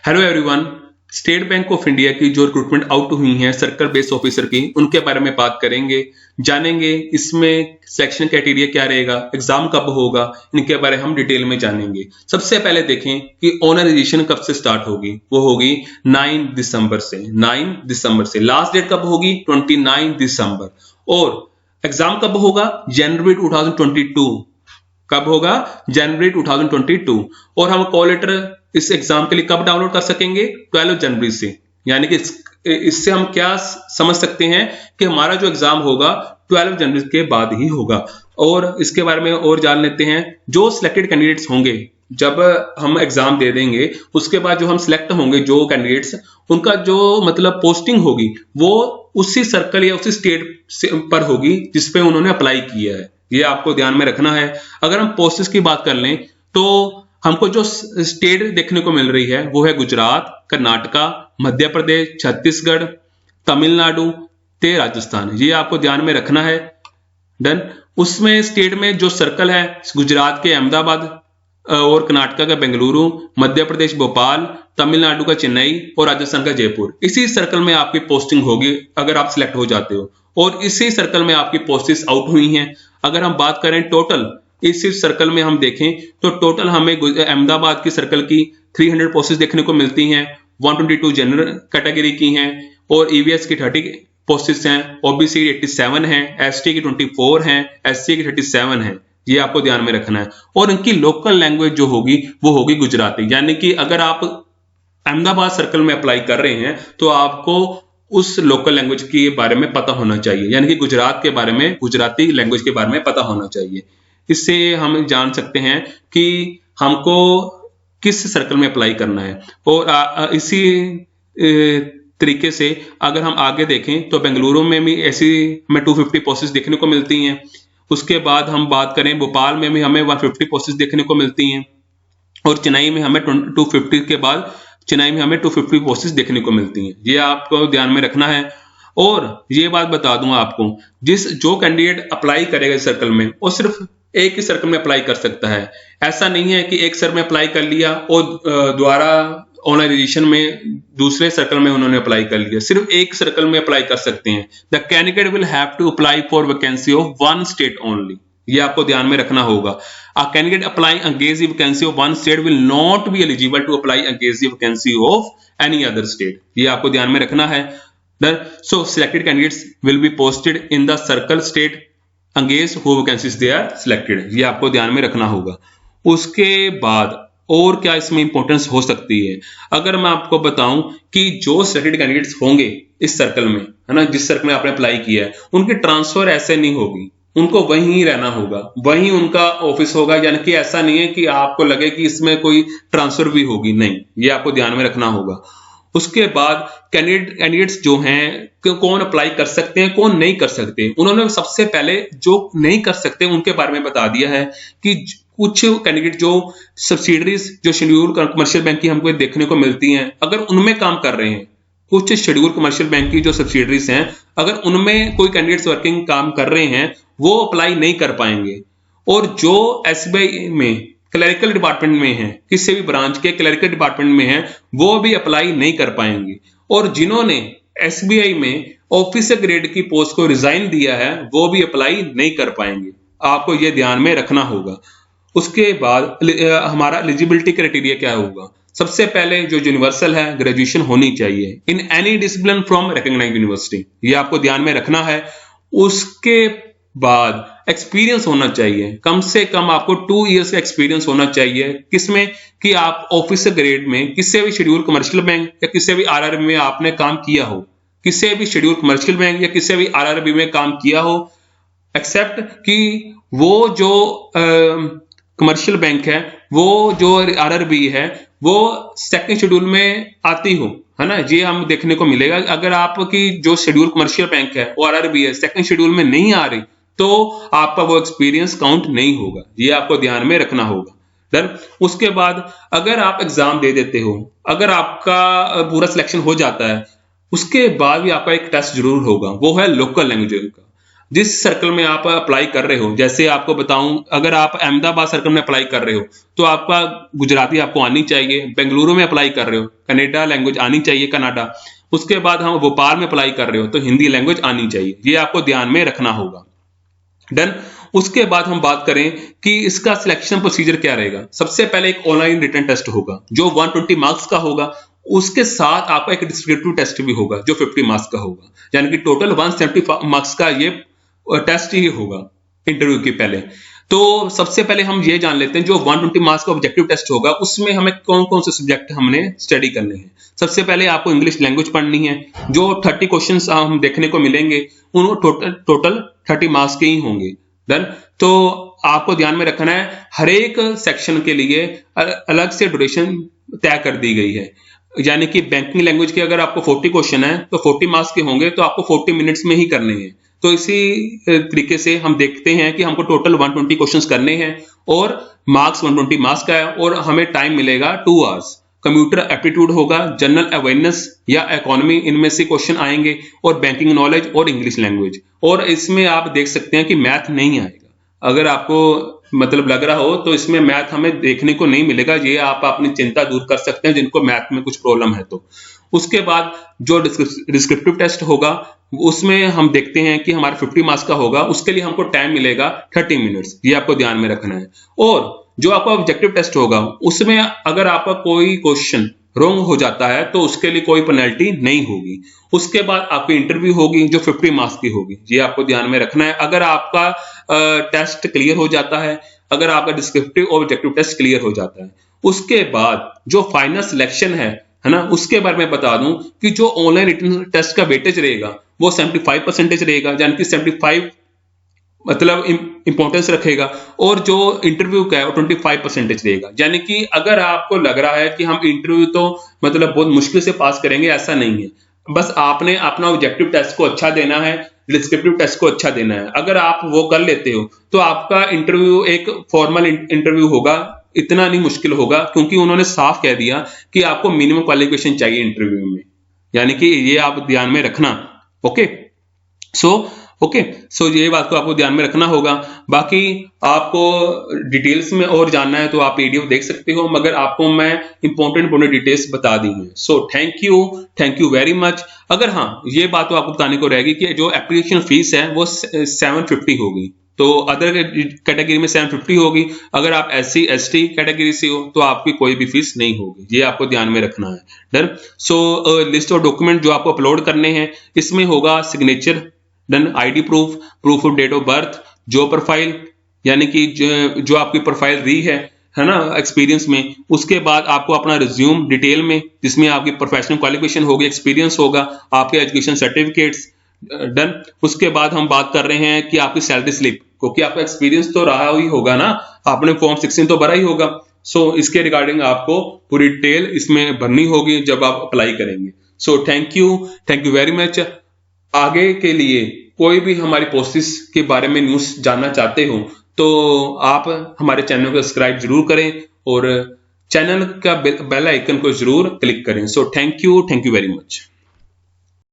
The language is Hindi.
Hello everyone. State bank of India की जो रिक्रूटमेंट आउट हुई है सर्कल बेस्ड ऑफिसर की, उनके बारे में बात करेंगे, जानेंगे इसमें सिलेक्शन क्राइटेरिया क्या रहेगा, एग्जाम कब होगा, इनके बारे में हम डिटेल में जानेंगे। सबसे पहले देखें कि ऑनराइजेशन कब से स्टार्ट होगी। वो होगी 9 दिसंबर से। 9 दिसंबर से लास्ट डेट कब होगी? 29 दिसंबर। और एग्जाम कब होगा? जनवरी 2022। कब होगा? जनवरी 2022। और हम कॉल लेटर इस एग्जाम के लिए कब डाउनलोड कर सकेंगे? 12 जनवरी से। यानी कि इससे हम क्या समझ सकते हैं कि हमारा जो एग्जाम होगा 12 जनवरी के बाद ही होगा। और इसके बारे में और जान लेते हैं। जो सिलेक्टेड कैंडिडेट्स होंगे, जब हम एग्जाम दे देंगे उसके बाद जो हम सिलेक्ट होंगे, जो कैंडिडेट्स, उनका जो मतलब पोस्टिंग होगी वो उसी सर्कल या उसी स्टेट पर होगी जिसपे उन्होंने अप्लाई किया है। ये आपको ध्यान में रखना है। अगर हम पोस्ट्स की बात कर लें तो हमको जो स्टेट देखने को मिल रही है वो है गुजरात, कर्नाटका, मध्य प्रदेश, छत्तीसगढ़, तमिलनाडु, राजस्थान। ये आपको ध्यान में रखना है। डन। उसमें स्टेट में जो सर्कल है, गुजरात के अहमदाबाद और कर्नाटका का बेंगलुरु, मध्य प्रदेश भोपाल, तमिलनाडु का चेन्नई और राजस्थान का जयपुर। इसी सर्कल में आपकी पोस्टिंग होगी अगर आप सिलेक्ट हो जाते हो। और इसी सर्कल में आपकी पोस्टेस आउट हुई हैं। अगर हम बात करें टोटल इसी सर्कल में हम देखें तो टोटल हमें अहमदाबाद की सर्कल की 300 पोस्टेस देखने को मिलती हैं। 122 जनरल कैटेगरी की हैं और ईवीएस की 30 पोस्टेस हैं, ओबीसी 87 हैं, एसटी की 24 हैं, एससी की 37 हैं। ये आपको ध्यान में रखना है। और इनकी लोकल लैंग्वेज जो होगी वो होगी गुजराती। यानी कि अगर आप अहमदाबाद सर्कल में अप्लाई कर रहे हैं तो आपको उस लोकल लैंग्वेज के बारे में पता होना चाहिए, यानी कि गुजरात के बारे में, गुजराती लैंग्वेज के बारे में पता होना चाहिए। इससे हम जान सकते हैं कि हमको किस सर्कल में अप्लाई करना है। और इसी तरीके से अगर हम आगे देखें तो बेंगलुरु में भी ऐसी हमें 250 पोस्टेस देखने को मिलती हैं। उसके बाद हम बात करें भोपाल में भी हमें 150 पोस्टेस देखने को मिलती हैं। और चेन्नई में हमें 250 के बाद चेन्नई में हमें 250 पोस्टेस देखने को मिलती हैं। ये आपको ध्यान में रखना है। और ये बात बता दूं आपको, जो कैंडिडेट अप्लाई करेगा इस सर्कल में वो सिर्फ एक ही सर्कल में अप्लाई कर सकता है। ऐसा नहीं है कि एक सर्कल में अप्लाई कर लिया और दोबारा ऑनराइजेशन में दूसरे सर्कल में उन्होंने अप्लाई कर लिया। सिर्फ एक सर्कल में अप्लाई कर सकते हैं। The candidate will have to apply for vacancy of one state only. ये आपको ध्यान में रखना होगा। A candidate applying against the vacancy of one state will not be eligible to apply against the vacancy of any other state. ये आपको ध्यान में रखना है। So selected candidates will be posted in the circle state against who vacancies they are selected. ये आपको ध्यान में रखना होगा। उसके बाद और क्या इसमें इंपॉर्टेंस हो सकती है? अगर मैं आपको बताऊं कि जो सिलेक्टेड कैंडिडेट्स होंगे इस सर्कल में, है ना, जिस सर्कल में आपने अप्लाई किया है, उनकी ट्रांसफर ऐसे नहीं होगी। उनको वहीं रहना होगा, वहीं उनका ऑफिस होगा। यानी कि ऐसा नहीं है कि आपको लगे कि इसमें कोई ट्रांसफर भी होगी, नहीं। ये आपको ध्यान में रखना होगा। उसके बाद कैंडिडेट्स जो हैं कौन अप्लाई कर सकते हैं, कौन नहीं कर सकते, उन्होंने सबसे पहले जो नहीं कर सकते उनके बारे में बता दिया है कि कुछ कैंडिडेट जो सब्सिडरीज, जो शेड्यूल कमर्शियल बैंक की हमको देखने को मिलती हैं, अगर उनमें काम कर रहे हैं, कुछ शेड्यूल कमर्शियल बैंक की जो सब्सिडरीज हैं, अगर उनमें कोई कैंडिडेट्स वर्किंग काम कर रहे हैं वो अप्लाई नहीं कर पाएंगे। और जो एसबीआई में क्लरिकल डिपार्टमेंट में है, किसी भी ब्रांच के क्लरिकल डिपार्टमेंट में है, वो भी अप्लाई नहीं कर पाएंगे। और जिन्होंने एसबीआई में ऑफिसर ग्रेड की पोस्ट को रिजाइन दिया है वो भी अप्लाई नहीं कर पाएंगे। आपको ये ध्यान में रखना होगा। उसके बाद हमारा एलिजिबिलिटी क्राइटेरिया क्या होगा? सबसे पहले जो यूनिवर्सल है, ग्रेजुएशन होनी चाहिए in any discipline from recognised university. ये आपको ध्यान में रखना है। उसके बाद एक्सपीरियंस होना चाहिए, कम से कम आपको 2 इयर्स का एक्सपीरियंस होना चाहिए। किसमें? कि आप ऑफिसर ग्रेड में किसी भी शेड्यूल कमर्शियल बैंक या किसी भी आरआरबी में आपने काम किया हो, किसी भी शेड्यूल कमर्शियल बैंक या किसी भी आरआरबी में काम किया हो, एक्सेप्ट कि वो जो कमर्शियल बैंक है, वो जो आरआरबी है, वो सेकंड शेड्यूल में आती हो, है ना। ये हम देखने को मिलेगा। अगर आपकी जो शेड्यूल कमर्शियल बैंक है वो आरआरबी है, सेकंड शेड्यूल में नहीं आ रही, तो आपका वो एक्सपीरियंस काउंट नहीं होगा। ये आपको ध्यान में रखना होगा। डन। उसके बाद अगर आप एग्जाम दे देते हो, अगर आपका पूरा सिलेक्शन हो जाता है, उसके बाद भी आपका एक टेस्ट जरूर होगा, वो है लोकल लैंग्वेज का। जिस सर्कल में आप अप्लाई कर रहे हो, जैसे आपको बताऊं, अगर आप अहमदाबाद सर्कल में अप्लाई कर रहे हो तो आपका गुजराती आपको आनी चाहिए। बेंगलुरु में अप्लाई कर रहे हो, कनाडा लैंग्वेज आनी चाहिए, कनाडा। उसके बाद हम भोपाल में अप्लाई कर रहे हो तो हिंदी लैंग्वेज आनी चाहिए, ये आपको ध्यान में रखना होगा। डन। उसके बाद हम बात करें कि इसका सिलेक्शन प्रोसीजर क्या रहेगा। सबसे पहले एक ऑनलाइन रिटन टेस्ट होगा जो 120 मार्क्स का होगा। उसके साथ आपका एक डिस्क्रिप्टिव टेस्ट भी होगा जो 50 मार्क्स का होगा, यानी कि टोटल 170 मार्क्स का ये टेस्ट ही होगा इंटरव्यू के पहले। तो सबसे पहले हम ये जान लेते हैं जो 120 मार्क्स का ऑब्जेक्टिव टेस्ट होगा उसमें हमें कौन कौन से सब्जेक्ट हमने स्टडी करने हैं। सबसे पहले आपको इंग्लिश लैंग्वेज पढ़नी है, जो 30 क्वेश्चंस हम देखने को मिलेंगे उन टोटल 30 मार्क्स के ही होंगे। डन। तो आपको ध्यान में रखना है हर एक सेक्शन के लिए अलग से ड्यूरेशन तय कर दी गई है, यानी कि बैंकिंग लैंग्वेज के अगर आपको 40 क्वेश्चन है तो 40 मार्क्स के होंगे तो आपको 40 मिनट्स में ही करने हैं। तो इसी तरीके से हम देखते हैं कि हमको टोटल 120 क्वेश्चंस करने हैं और मार्क्स 120 मार्क्स का है और हमें टाइम मिलेगा 2 आवर्स। कंप्यूटर एप्टीट्यूड होगा, जनरल अवेयरनेस या इकोनॉमी, इनमें से क्वेश्चन आएंगे, और बैंकिंग नॉलेज और इंग्लिश लैंग्वेज। और इसमें आप देख सकते हैं कि मैथ नहीं आएगा। अगर आपको मतलब लग रहा हो तो इसमें मैथ हमें देखने को नहीं मिलेगा, ये आप अपनी चिंता दूर कर सकते हैं जिनको मैथ में कुछ प्रॉब्लम है तो। उसके बाद जो डिस्क्रिप्टिव टेस्ट होगा उसमें हम देखते हैं कि हमारा 50 मार्क्स का होगा, उसके लिए हमको टाइम मिलेगा 30 मिनट्स, ये आपको ध्यान में रखना है। और जो आपका ऑब्जेक्टिव टेस्ट होगा उसमें अगर आपका कोई क्वेश्चन रॉन्ग हो जाता है तो उसके लिए कोई पेनल्टी नहीं होगी। उसके बाद आपकी इंटरव्यू होगी जो 50 मार्क्स की होगी, ये आपको ध्यान में रखना है। अगर आपका टेस्ट क्लियर हो जाता है, अगर आपका डिस्क्रिप्टिव और ऑब्जेक्टिव टेस्ट क्लियर हो जाता है, उसके बाद जो फाइनल सिलेक्शन है ना, उसके बारे में बता दूं कि जो ऑनलाइन रिटन टेस्ट का वेटेज रहेगा वो 75% रहेगा, यानी कि 75 मतलब इंपॉर्टेंस रखेगा, और जो इंटरव्यू का है वो 25% रहेगा। यानी कि अगर आपको लग रहा है कि हम इंटरव्यू तो मतलब बहुत मुश्किल से पास करेंगे, ऐसा नहीं है। बस आपने अपना ऑब्जेक्टिव टेस्ट को अच्छा देना है, डिस्क्रिप्टिव टेस्ट को अच्छा देना है। अगर आप वो कर लेते हो तो आपका इंटरव्यू एक फॉर्मल इंटरव्यू होगा, इतना नहीं मुश्किल होगा, क्योंकि उन्होंने साफ कह दिया कि आपको मिनिमम क्वालिफिकेशन चाहिए इंटरव्यू में, यानी कि ये आप ध्यान में रखना। ओके सो ये बात को आपको ध्यान में रखना होगा। बाकी आपको डिटेल्स में और जानना है तो आप वीडियो देख सकते हो, मगर आपको मैं इंपॉर्टेंट डिटेल्स बता दी हैं। So thank you very much. अगर हाँ, ये बात तो आपको बताने को रहेगी कि जो एप्लीकेशन फीस है वो 750 होगी, तो अदर कैटेगरी में 750 होगी। अगर आप SC ST कैटेगरी से हो तो आपकी कोई भी फीस नहीं होगी, ये आपको ध्यान में रखना है। Done. So list of document जो आपको अपलोड करने हैं, इसमें होगा signature, done, ID proof of date of birth, job profile, यानी कि जो आपकी प्रोफाइल रही है ना एक्सपीरियंस में। उसके बाद आपको अपना रिज्यूम डिटेल में, जिसमें आपकी प्रोफेशनल क्वालिफिकेशन होगी, एक्सपीरियंस होगा, आपके एजुकेशन सर्टिफिकेट्स। डन। उसके बाद हम बात कर रहे हैं कि आपकी सैलरी स्लिप, क्योंकि आपका एक्सपीरियंस तो रहा ही होगा ना, आपने फॉर्म 16 तो भरा ही होगा। सो इसके रिगार्डिंग आपको पूरी डिटेल इसमें भरनी होगी जब आप अप्लाई करेंगे। So thank you very much. आगे के लिए कोई भी हमारी पोस्ट्स के बारे में न्यूज़ जानना चाहते हो तो आप हमारे चैनल को सब्सक्राइब जरूर करें और चैनल का बेल आइकन को जरूर क्लिक करें। So thank you very much.